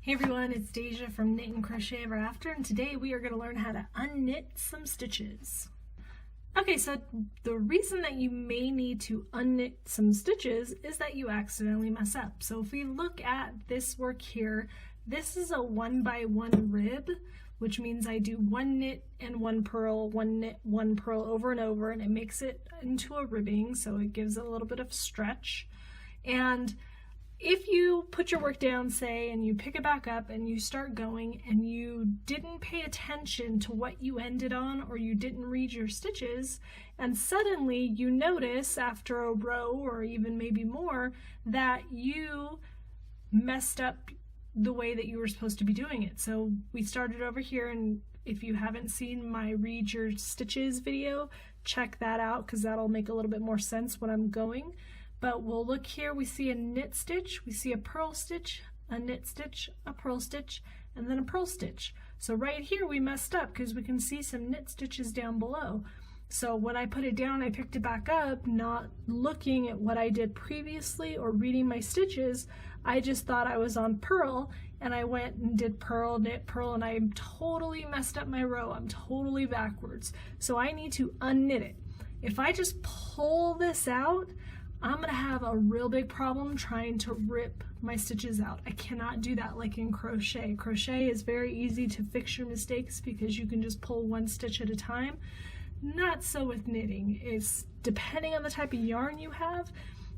Hey everyone, it's Deja from Knit and Crochet Ever After, and today we are going to learn how to unknit some stitches. Okay, so the reason that you may need to unknit some stitches is that you accidentally mess up. So if we look at this work here, this is a 1x1 rib, which means I do one knit and one purl, one knit, one purl over and over, and it makes it into a ribbing, so it gives it a little bit of stretch. And if you put your work down, say, and you pick it back up and you start going and you didn't pay attention to what you ended on, or you didn't read your stitches, and suddenly you notice after a row or even maybe more that you messed up the way that you were supposed to be doing it. So we started over here, and if you haven't seen my read your stitches video, check that out because that'll make a little bit more sense when I'm going. But we'll look here, we see a knit stitch, we see a purl stitch, a knit stitch, a purl stitch, and then a purl stitch. So right here we messed up because we can see some knit stitches down below. So when I put it down, I picked it back up, not looking at what I did previously or reading my stitches. I just thought I was on purl, and I went and did purl, knit, purl, and I totally messed up my row. I'm totally backwards. So I need to unknit it. If I just pull this out, I'm gonna have a real big problem trying to rip my stitches out. I cannot do that like in crochet. Crochet is very easy to fix your mistakes because you can just pull one stitch at a time. Not so with knitting. It's depending on the type of yarn you have,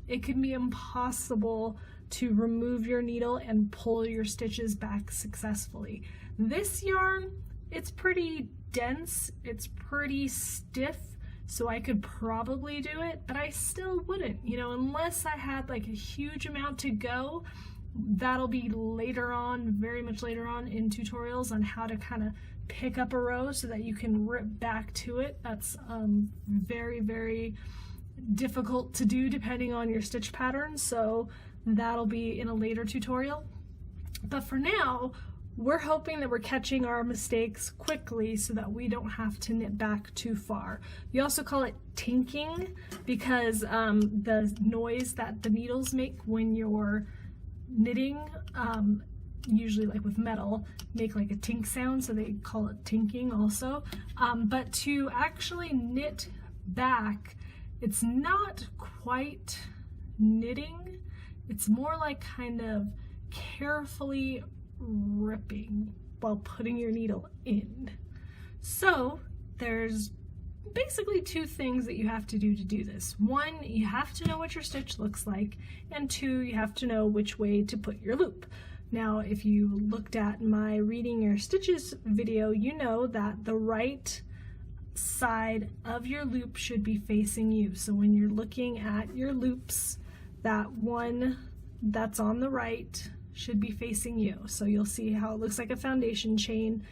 it can be impossible to remove your needle and pull your stitches back successfully. This yarn, it's pretty dense, it's pretty stiff, so I could probably do it, but I still wouldn't, unless I had like a huge amount to go. That'll be later on, very much later on in tutorials on how to kind of pick up a row so that you can rip back to it. That's very, very difficult to do depending on your stitch pattern, so that'll be in a later tutorial. But for now, we're hoping that we're catching our mistakes quickly so that we don't have to knit back too far. You also call it tinking because the noise that the needles make when you're knitting, usually like with metal, make like a tink sound, so they call it tinking also. But to actually knit back, it's not quite knitting, it's more like kind of carefully ripping while putting your needle in. So there's basically two things that you have to do this. One, you have to know what your stitch looks like, and two, you have to know which way to put your loop. Now, if you looked at my reading your stitches video, you know that the right side of your loop should be facing you. So when you're looking at your loops, that one that's on the right should be facing you. So you'll see how it looks like a foundation chain.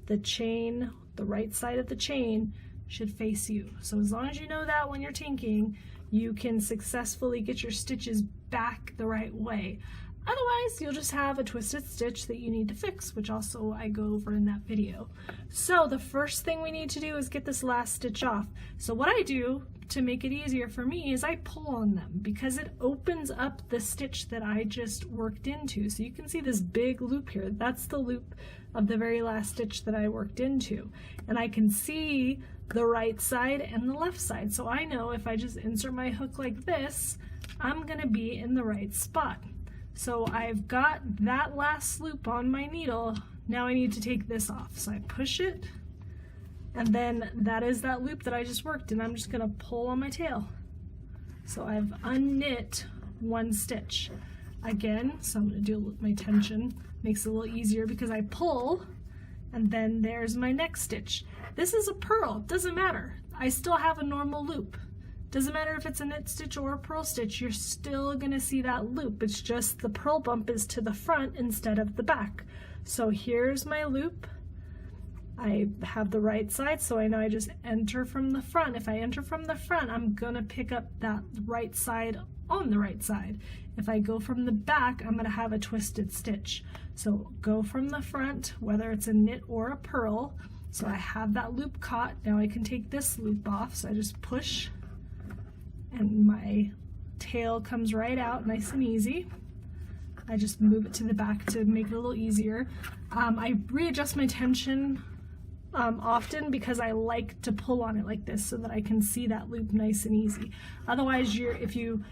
The right side of the chain should face you. So as long as you know that when you're tinking, you can successfully get your stitches back the right way. Otherwise, you'll just have a twisted stitch that you need to fix, which also I go over in that video. So the first thing we need to do is get this last stitch off. So what I do to make it easier for me is I pull on them because it opens up the stitch that I just worked into. So you can see this big loop here. That's the loop of the very last stitch that I worked into. And I can see the right side and the left side. So I know if I just insert my hook like this, I'm gonna be in the right spot. So I've got that last loop on my needle. Now I need to take this off. So I push it, and then that is that loop that I just worked, and I'm just gonna pull on my tail. So I've unknit one stitch. Again, so I'm gonna do my tension. Makes it a little easier because I pull, and then there's my next stitch. This is a purl, doesn't matter. I still have a normal loop. Doesn't matter if it's a knit stitch or a purl stitch, you're still gonna see that loop. It's just the purl bump is to the front instead of the back. So here's my loop. I have the right side, so I know I just enter from the front. If I enter from the front, I'm gonna pick up that right side on the right side. If I go from the back, I'm gonna have a twisted stitch. So go from the front, whether it's a knit or a purl. So I have that loop caught. Now I can take this loop off, so I just push, and my tail comes right out nice and easy. I just move it to the back to make it a little easier. I readjust my tension often because I like to pull on it like this so that I can see that loop nice and easy. Otherwise, if you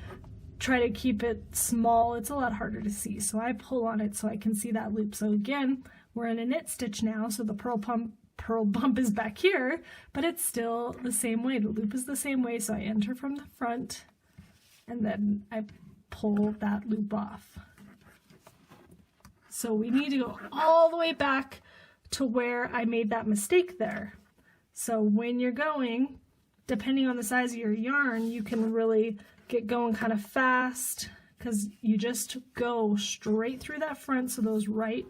try to keep it small, it's a lot harder to see. So I pull on it so I can see that loop. So again, we're in a knit stitch now, so the purl bump is back here, but it's still the same way. The loop is the same way, so I enter from the front and then I pull that loop off. So we need to go all the way back to where I made that mistake there. So when you're going, depending on the size of your yarn, you can really get going kind of fast because you just go straight through that front, so those right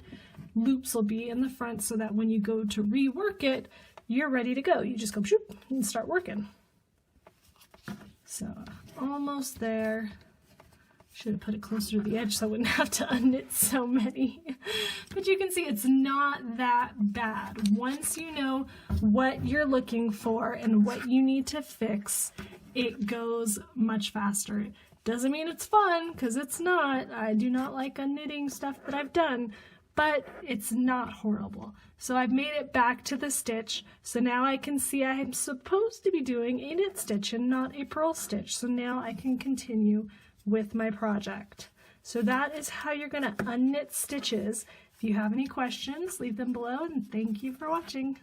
loops will be in the front so that when you go to rework it, you're ready to go. You just go shoop and start working. So almost there. Should have put it closer to the edge so I wouldn't have to unknit so many. But you can see it's not that bad. Once you know what you're looking for and what you need to fix, it goes much faster. Doesn't mean it's fun, because it's not. I do not like unknitting stuff that I've done, but it's not horrible. So I've made it back to the stitch, so now I can see I'm supposed to be doing a knit stitch and not a purl stitch. So now I can continue with my project. So that is how you're going to unknit stitches. If you have any questions, leave them below, and thank you for watching.